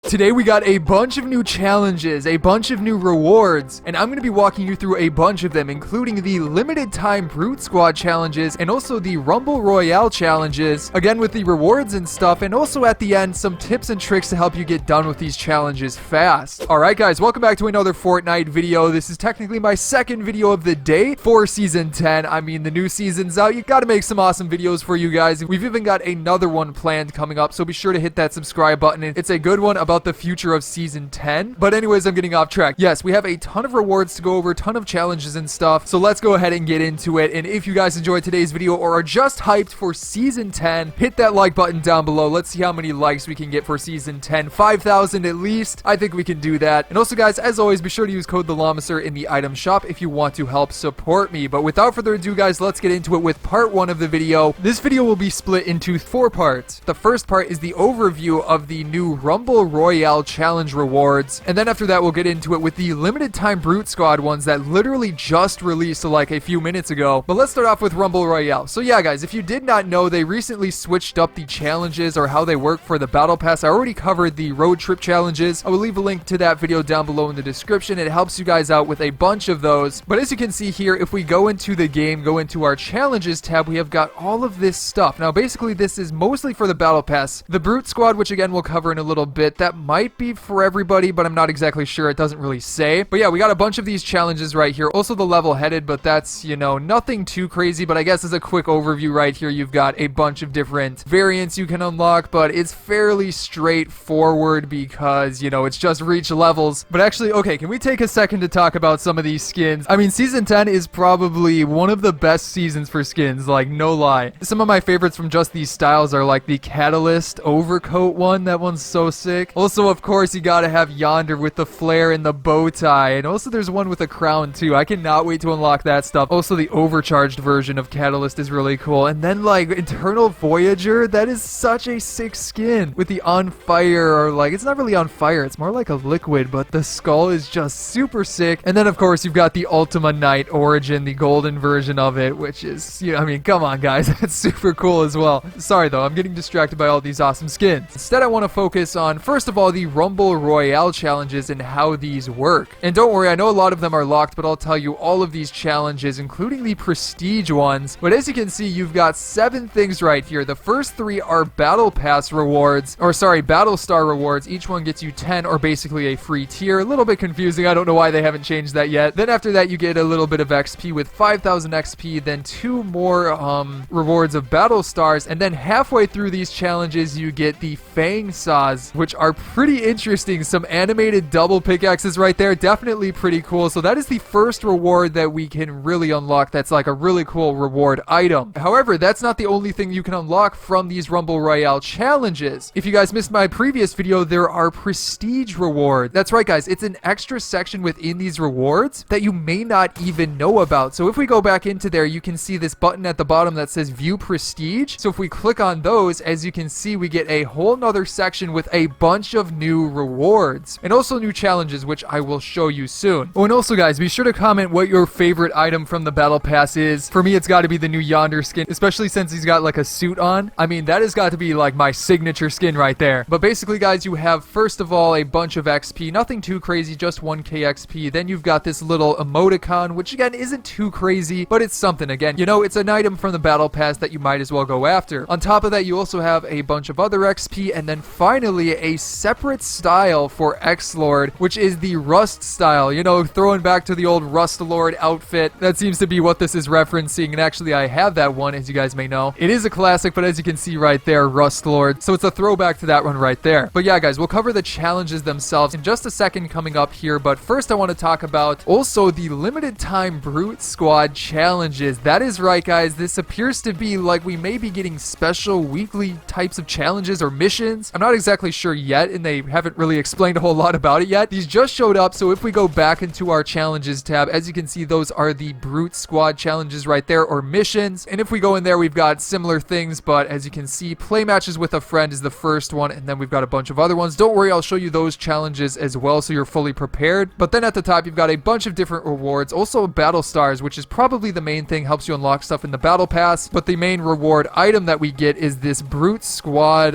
Today we got a bunch of new challenges, a bunch of new rewards, and I'm going to be walking you through a bunch of them, including the limited time Brute Squad challenges and also the Rumble Royale challenges, again with the rewards and stuff, and also at the end some tips and tricks to help you get done with these challenges fast. Alright guys, welcome back to another Fortnite video. This is technically my second video of the day for Season 10. I mean, the new season's out. You gotta make some awesome videos for you guys. We've even got another one planned coming up, so be sure to hit that subscribe button. It's a good one about the future of Season 10. But anyways, I'm getting off track. Yes, we have a ton of rewards to go over, a ton of challenges and stuff, so let's go ahead and get into it. And if you guys enjoyed today's video or are just hyped for Season 10, hit that like button down below. Let's see how many likes we can get for Season 10. 5,000 at least. I think we can do that. And also guys, as always, be sure to use code TheLlamaSir in the item shop if you want to help support me. But without further ado guys, let's get into it with part 1 of the video. This video will be split into 4 parts. The first part is the overview of the new Rumble Royale challenge rewards, and then after that we'll get into it with the limited time Brute Squad ones that literally just released like a few minutes ago. But let's start off with Rumble Royale. So yeah guys, if you did not know, they recently switched up the challenges or how they work for the battle pass. I already covered the road trip challenges. I will leave a link to that video down below in the description. It helps you guys out with a bunch of those. But as you can see here, if we go into the game, go into our challenges tab, we have got all of this stuff. Now basically this is mostly for the battle pass. The Brute Squad, which again we'll cover in a little bit, that might be for everybody, but I'm not exactly sure. It doesn't really say. But yeah, we got a bunch of these challenges right here. Also the level-headed, but that's, you know, nothing too crazy. But I guess as a quick overview right here, you've got a bunch of different variants you can unlock, but it's fairly straightforward because, you know, it's just reach levels. But actually, okay, can we take a second to talk about some of these skins? I mean, Season 10 is probably one of the best seasons for skins, like, no lie. Some of my favorites from just these styles are like the Catalyst overcoat one. That one's so sick. Also, of course, you gotta have Yonder with the flare and the bow tie. And also there's one with a crown too. I cannot wait to unlock that stuff. Also, the overcharged version of Catalyst is really cool. And then like Eternal Voyager, that is such a sick skin with the on fire, or like, it's not really on fire, it's more like a liquid, but the skull is just super sick. And then of course you've got the Ultima Knight Origin, the golden version of it, which is, you know, I mean, come on guys, that's super cool as well. Sorry though, I'm getting distracted by all these awesome skins. Instead, I want to focus on, first of all, the Rumble Royale challenges and how these work. And don't worry, I know a lot of them are locked, but I'll tell you all of these challenges, including the prestige ones. But as you can see, you've got 7 things right here. The first 3 are Battle Pass rewards, or sorry, Battle Star rewards. Each one gets you 10, or basically a free tier. A little bit confusing. I don't know why they haven't changed that yet. Then after that, you get a little bit of XP with 5,000 XP, then 2 more rewards of Battle Stars, and then halfway through these challenges, you get the Fang Saws, which are pretty interesting. Some animated double pickaxes right there. Definitely pretty cool. So that is the first reward that we can really unlock. That's like a really cool reward item. However, that's not the only thing you can unlock from these Rumble Royale challenges. If you guys missed my previous video, there are prestige rewards. That's right, guys. It's an extra section within these rewards that you may not even know about. So if we go back into there, you can see this button at the bottom that says View Prestige. So if we click on those, as you can see, we get a whole nother section with a bunch of new rewards and also new challenges, which I will show you soon. Oh, and also guys, be sure to comment what your favorite item from the battle pass is. For me, it's got to be the new Yonder skin, especially since he's got like a suit on. I mean, that has got to be like my signature skin right there. But basically guys, you have first of all a bunch of XP, nothing too crazy, just 1k XP. Then you've got this little emoticon, which again isn't too crazy, but it's something. Again, you know, it's an item from the battle pass that you might as well go after. On top of that, you also have a bunch of other XP, and then finally a separate style for X-Lord, which is the Rust style. You know, throwing back to the old Rust Lord outfit. That seems to be what this is referencing, and actually I have that one, as you guys may know. It is a classic, but as you can see right there, Rust Lord. So it's a throwback to that one right there. But yeah, guys, we'll cover the challenges themselves in just a second coming up here, but first I want to talk about also the limited time Brute Squad challenges. That is right, guys. This appears to be like we may be getting special weekly types of challenges or missions. I'm not exactly sure yet, and they haven't really explained a whole lot about it yet. These just showed up, so if we go back into our challenges tab, as you can see, those are the Brute Squad challenges right there, or missions. And if we go in there, we've got similar things, but as you can see, play matches with a friend is the first one, and then we've got a bunch of other ones. Don't worry, I'll show you those challenges as well, so you're fully prepared. But then at the top, you've got a bunch of different rewards. Also Battle Stars, which is probably the main thing, helps you unlock stuff in the Battle Pass. But the main reward item that we get is this Brute Squad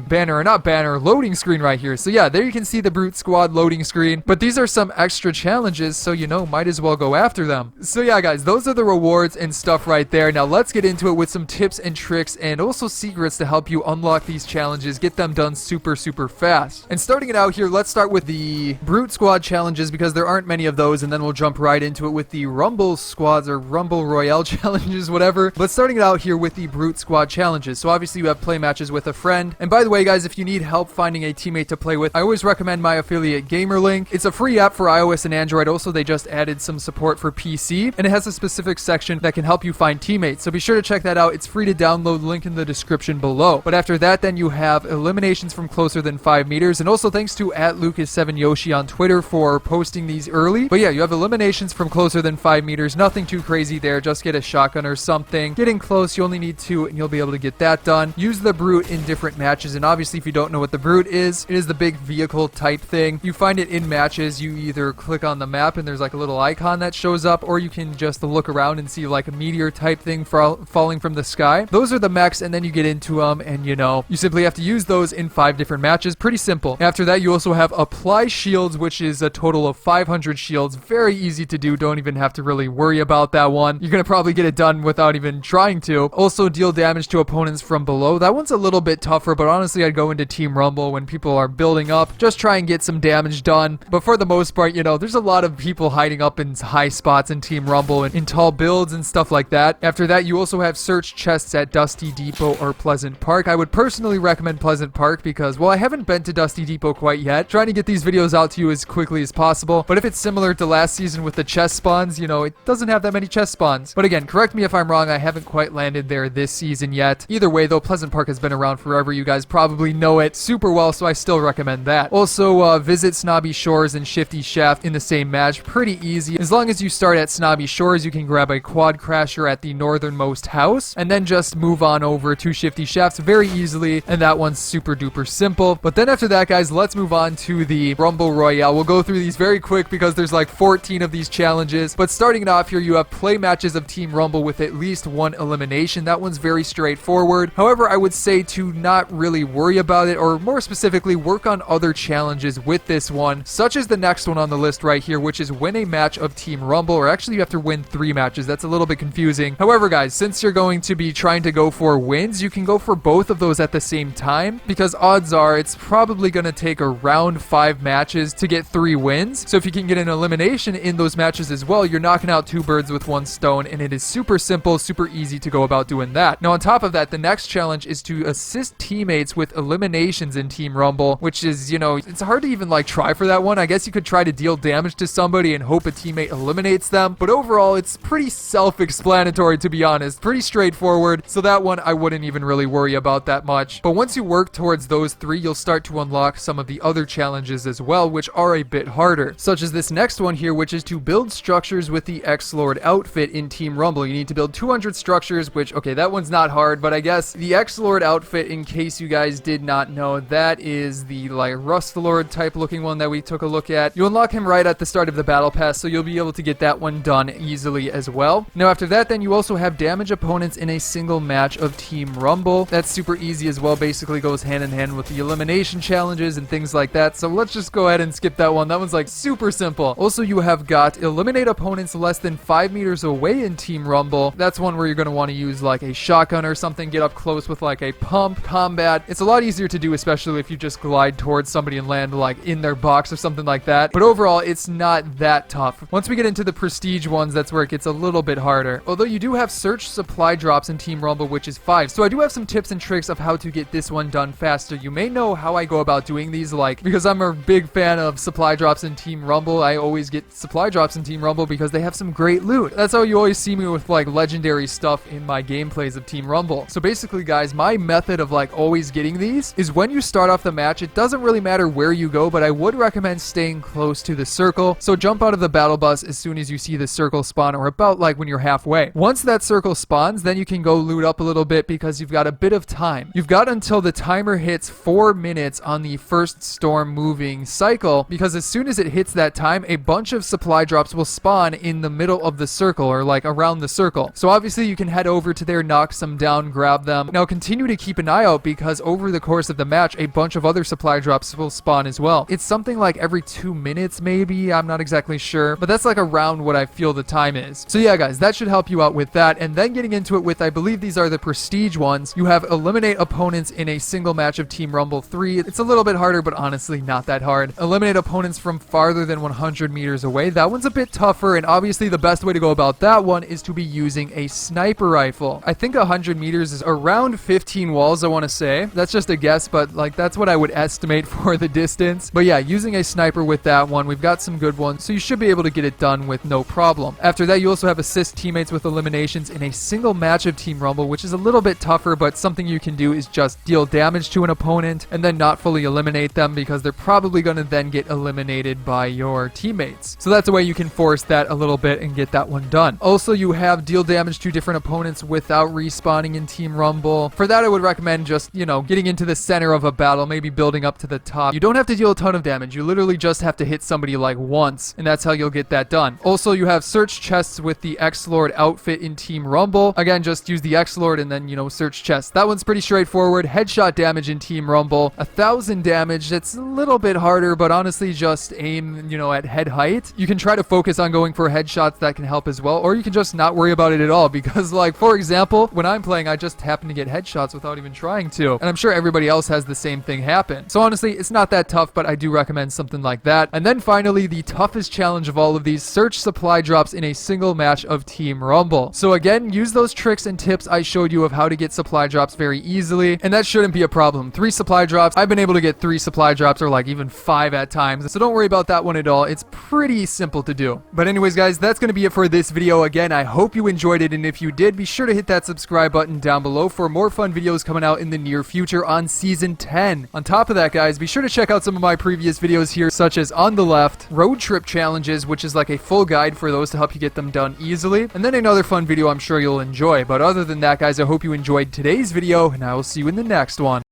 banner, or not banner, loading screen right here. So yeah, there you can see the Brute Squad loading screen, but these are some extra challenges, so you know, might as well go after them. So yeah, guys, those are the rewards and stuff right there. Now let's get into it with some tips and tricks and also secrets to help you unlock these challenges, get them done super fast. And starting it out here, let's start with the Brute Squad challenges because there aren't many of those, and then we'll jump right into it with the Rumble Squads or Rumble Royale challenges, whatever. But starting it out here with the Brute Squad challenges. So obviously you have play matches with a friend. And by the way, guys, if you need help finding a teammate to play with, I always recommend my affiliate GamerLink. It's a free app for iOS and Android. Also, they just added some support for PC, and it has a specific section that can help you find teammates. So be sure to check that out. It's free to download, link in the description below. But after that, then you have eliminations from closer than 5 meters. And also thanks to @Lucas7Yoshi on Twitter for posting these early. But yeah, you have eliminations from closer than 5 meters. Nothing too crazy there. Just get a shotgun or something. Getting close, you only need 2 and you'll be able to get that done. Use the Brute in different matches. And obviously, if you don't know what the Brute is, it is the big vehicle type thing. You find it in matches. You either click on the map and there's like a little icon that shows up, or you can just look around and see like a meteor type thing falling from the sky. Those are the mechs, and then you get into them, and you know, you simply have to use those in 5 different matches. Pretty simple. After that, you also have apply shields, which is a total of 500 shields. Very easy to do. Don't even have to really worry about that one. You're gonna probably get it done without even trying to. Also, deal damage to opponents from below. That one's a little bit tougher, but honestly, I'd go into Team Rumble when people are building up. Just try and get some damage done. But for the most part, you know, there's a lot of people hiding up in high spots in Team Rumble and in tall builds and stuff like that. After that, you also have search chests at Dusty Depot or Pleasant Park. I would personally recommend Pleasant Park because, well, I haven't been to Dusty Depot quite yet. Trying to get these videos out to you as quickly as possible. But if it's similar to last season with the chest spawns, you know, it doesn't have that many chest spawns. But again, correct me if I'm wrong. I haven't quite landed there this season yet. Either way, though, Pleasant Park has been around forever. You guys probably know it super well, so I still recommend that. Also, visit Snobby Shores and Shifty Shaft in the same match. Pretty easy. As long as you start at Snobby Shores, you can grab a quad crasher at the northernmost house and then just move on over to Shifty Shafts very easily, and that one's super duper simple. But then after that, guys, let's move on to the Rumble Royale. We'll go through these very quick because there's like 14 of these challenges. But starting it off here, you have play matches of Team Rumble with at least 1 elimination. That one's very straightforward. However, I would say to not really worry about it, or more specifically, work on other challenges with this one, such as the next one on the list right here, which is win a match of Team Rumble, or actually you have to win 3 matches. That's a little bit confusing. However, guys, since you're going to be trying to go for wins, you can go for both of those at the same time, because odds are it's probably going to take around 5 matches to get 3 wins. So if you can get an elimination in those matches as well, you're knocking out 2 birds with 1 stone, and it is super simple, super easy to go about doing that. Now, on top of that, the next challenge is to assist teammates with eliminations in Team Rumble, which is, you know, it's hard to even like try for that one. I guess you could try to deal damage to somebody and hope a teammate eliminates them, but overall it's pretty self-explanatory, to be honest. Pretty straightforward, so that one I wouldn't even really worry about that much. But once you work towards those 3, you'll start to unlock some of the other challenges as well, which are a bit harder, such as this next one here, which is to build structures with the X-Lord outfit in Team Rumble. You need to build 200 structures, which, okay, that one's not hard, but I guess the X-Lord outfit, in case you guys did not know, that is the like Rust Lord type looking one that we took a look at. You unlock him right at the start of the battle pass, so you'll be able to get that one done easily as well. Now after that, then you also have damage opponents in a single match of Team Rumble. That's super easy as well. Basically goes hand in hand with the elimination challenges and things like that. So let's just go ahead and skip that one. That one's like super simple. Also, you have got eliminate opponents less than 5 meters away in Team Rumble. That's one where you're going to want to use like a shotgun or something, get up close with like a pump combat. It's a lot easier to do, especially if you just glide towards somebody and land like in their box or something like that. But overall, it's not that tough. Once we get into the prestige ones, that's where it gets a little bit harder. Although you do have search supply drops in Team Rumble, which is 5. So I do have some tips and tricks of how to get this one done faster. You may know how I go about doing these, like, because I'm a big fan of supply drops in Team Rumble. I always get supply drops in Team Rumble because they have some great loot. That's how you always see me with like legendary stuff in my gameplays of Team Rumble. So basically, guys, my method of like always getting these is when you start off the match, it doesn't really matter where you go, but I would recommend staying close to the circle. So jump out of the battle bus as soon as you see the circle spawn, or about like when you're halfway. Once that circle spawns, then you can go loot up a little bit because you've got a bit of time. You've got until the timer hits 4 minutes on the first storm moving cycle, because as soon as it hits that time, a bunch of supply drops will spawn in the middle of the circle, or like around the circle. So obviously you can head over to there, knock some down, grab them. Now continue to keep an eye out, because over the course of the match, a bunch bunch of other supply drops will spawn as well. It's something like every 2 minutes maybe, I'm not exactly sure, but that's like around what I feel the time is. So yeah guys, that should help you out with that. And then getting into it with, I believe these are the prestige ones, you have eliminate opponents in a single match of Team Rumble 3. It's a little bit harder, but honestly not that hard. Eliminate opponents from farther than 100 meters away. That one's a bit tougher, and obviously the best way to go about that one is to be using a sniper rifle. I think 100 meters is around 15 walls, I want to say. That's just a guess, but like that's what I would estimate for the distance. But yeah, using a sniper with that one, we've got some good ones, so you should be able to get it done with no problem. After that, you also have assist teammates with eliminations in a single match of Team Rumble, which is a little bit tougher, but something you can do is just deal damage to an opponent and then not fully eliminate them, because they're probably going to then get eliminated by your teammates. So that's a way you can force that a little bit and get that one done. Also, you have deal damage to different opponents without respawning in Team Rumble. For that, I would recommend just, you know, getting into the center of a battle, maybe building up to the top. You don't have to deal a ton of damage. You literally just have to hit somebody like once, and that's how you'll get that done. Also, you have search chests with the X-Lord outfit in Team Rumble. Again, just use the X-Lord and then, you know, search chests. That one's pretty straightforward. Headshot damage in Team Rumble. 1,000 damage. That's a little bit harder, but honestly, just aim, you know, at head height. You can try to focus on going for headshots. That can help as well, or you can just not worry about it at all, because like, for example, when I'm playing, I just happen to get headshots without even trying to, and I'm sure everybody else has the same thing happen. So honestly, it's not that tough, but I do recommend something like that. And then finally, the toughest challenge of all of these, search supply drops in a single match of Team Rumble. So again, use those tricks and tips I showed you of how to get supply drops very easily, and that shouldn't be a problem. 3 supply drops. I've been able to get 3 supply drops, or like even 5 at times, so don't worry about that one at all. It's pretty simple to do. But anyways guys, that's going to be it for this video. Again, I hope you enjoyed it, and if you did, be sure to hit that subscribe button down below for more fun videos coming out in the near future on Season 10. On top of that guys, be sure to check out some of my previous videos here, such as on the left, road trip challenges, which is like a full guide for those to help you get them done easily, and then another fun video I'm sure you'll enjoy. But other than that guys, I hope you enjoyed today's video, and I will see you in the next one.